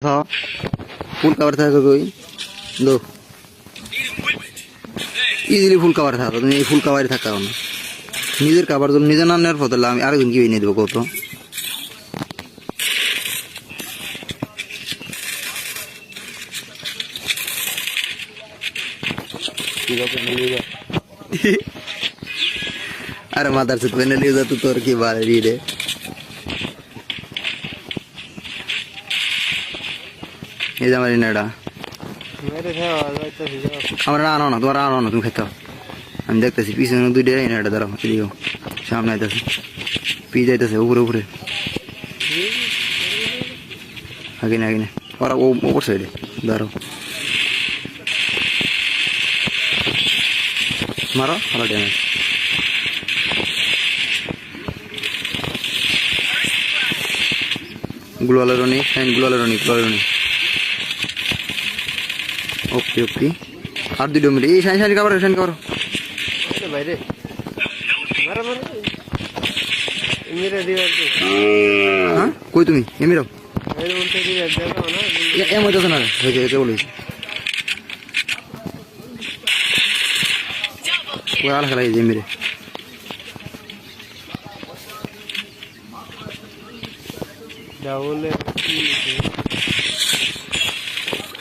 full cover থাকে কই দো ইজিলি ফুল কভার থাকো তুমি এই ফুল কভারই থাকাও না নিজের কাবার জন্য নিজের নাম নেওয়ার ফতলে আমি আরেকজন কি এনে দেবো কত अरे मादर से पहले ले जा तू तोर की बात री रे ये जा हमारी नेड़ा मेरे थे आवाज तो भिजो हमारा आना ना तुम्हारा आना ना तुम खेता हम देखते सी पीछे में दो डेरे नेड़ा दरो इलियो सामने आते से पीछे आते से ऊपर ऊपर आगे ने और वो ऊपर साइड दरो मारो हला डैमेज ग्लोवाला रोनी शाइन ग्लोवाला रोनी ओके ओके আর দুটো মিনিট এই শাইন কভার अरे भाई रे मारा मारा मेरे दीवार पे হ্যাঁ কই তুমি এমিরো मेरे उनसे दीवार देखो ना এম হইতাছ না হইছে বলিস ওই আলা খেলাই যে এমিরে डाउन